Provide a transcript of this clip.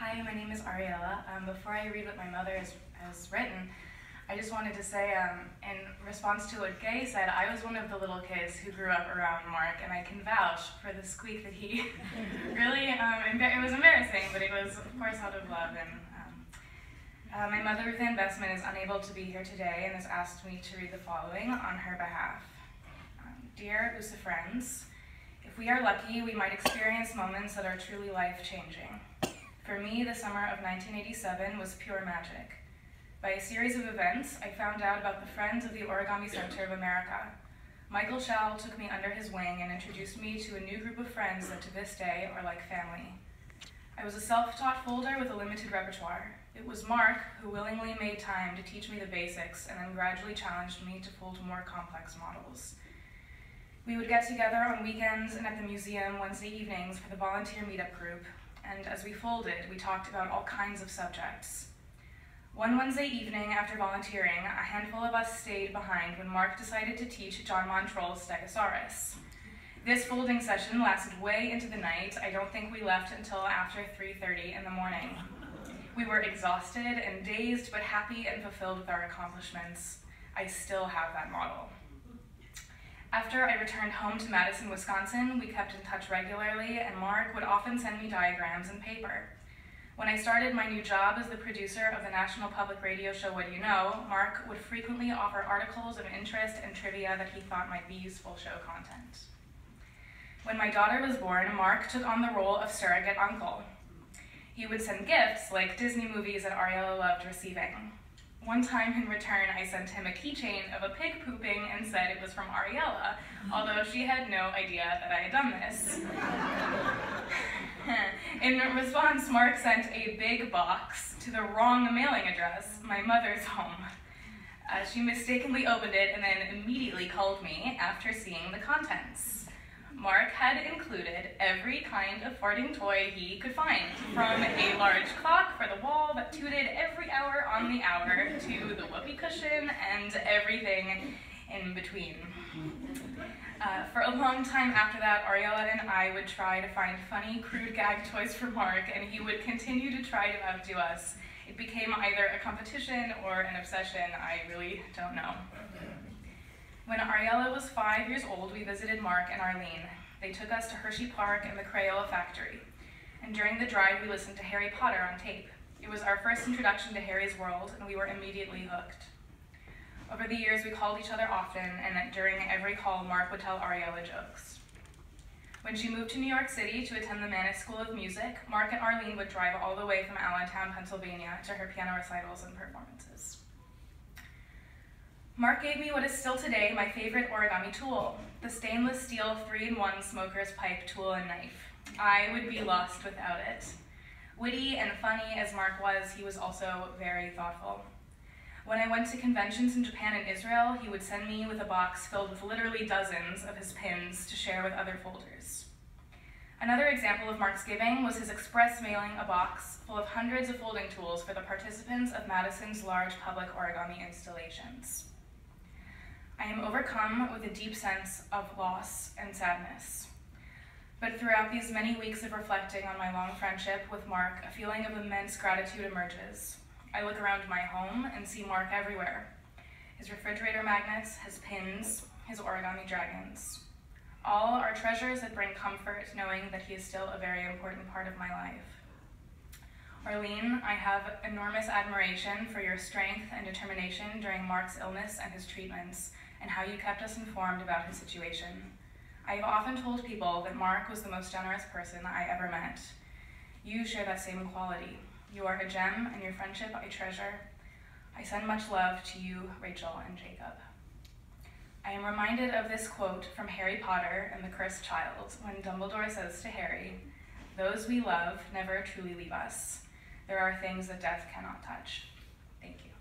Hi, my name is Ariela. Before I read what my mother has written, I just wanted to say, in response to what Gay said, I was one of the little kids who grew up around Mark, and I can vouch for the squeak that he really, it was embarrassing, but it was, of course, out of love. And my mother, Ruthanne Bessman, is unable to be here today and has asked me to read the following on her behalf. Dear USA friends, if we are lucky, we might experience moments that are truly life-changing. For me, the summer of 1987 was pure magic. By a series of events, I found out about the Friends of the Origami Center of America. Michael Schall took me under his wing and introduced me to a new group of friends that to this day are like family. I was a self-taught folder with a limited repertoire. It was Mark who willingly made time to teach me the basics and then gradually challenged me to fold more complex models. We would get together on weekends and at the museum Wednesday evenings for the volunteer meetup group, and as we folded, we talked about all kinds of subjects. One Wednesday evening after volunteering, a handful of us stayed behind when Mark decided to teach John Montroll's Stegosaurus. This folding session lasted way into the night. I don't think we left until after 3:30 in the morning. We were exhausted and dazed, but happy and fulfilled with our accomplishments. I still have that model. After I returned home to Madison, Wisconsin, we kept in touch regularly, and Mark would often send me diagrams and paper. When I started my new job as the producer of the national public radio show What Do You Know, Mark would frequently offer articles of interest and trivia that he thought might be useful show content. When my daughter was born, Mark took on the role of surrogate uncle. He would send gifts like Disney movies that Ariela loved receiving. One time in return, I sent him a keychain of a pig pooping and said it was from Ariela, although she had no idea that I had done this. In response, Mark sent a big box to the wrong mailing address, my mother's home. She mistakenly opened it and then immediately called me after seeing the contents. Mark had included every kind of farting toy he could find, from a large clock for the wall that tooted every hour on the hour to the whoopee cushion and everything in between. For a long time after that, Ariela and I would try to find funny, crude gag toys for Mark, and he would continue to try to outdo us. It became either a competition or an obsession, I really don't know. When Ariela was 5 years old, we visited Mark and Arlene. They took us to Hershey Park and the Crayola factory. And during the drive, we listened to Harry Potter on tape. It was our first introduction to Harry's world, and we were immediately hooked. Over the years, we called each other often, and during every call, Mark would tell Ariela jokes. When she moved to New York City to attend the Mannes School of Music, Mark and Arlene would drive all the way from Allentown, Pennsylvania, to her piano recitals and performances. Mark gave me what is still today my favorite origami tool, the stainless steel 3-in-1 smoker's pipe tool and knife. I would be lost without it. Witty and funny as Mark was, he was also very thoughtful. When I went to conventions in Japan and Israel, he would send me with a box filled with literally dozens of his pins to share with other folders. Another example of Mark's giving was his express mailing a box full of hundreds of folding tools for the participants of Madison's large public origami installations. I am overcome with a deep sense of loss and sadness. But throughout these many weeks of reflecting on my long friendship with Mark, a feeling of immense gratitude emerges. I look around my home and see Mark everywhere. His refrigerator magnets, his pins, his origami dragons. All are treasures that bring comfort, knowing that he is still a very important part of my life. Arlene, I have enormous admiration for your strength and determination during Mark's illness and his treatments, and how you kept us informed about his situation. I have often told people that Mark was the most generous person I ever met. You share that same quality. You are a gem, and your friendship I treasure. I send much love to you, Rachel and Jacob. I am reminded of this quote from Harry Potter and the Cursed Child, when Dumbledore says to Harry, "Those we love never truly leave us. There are things that death cannot touch." Thank you.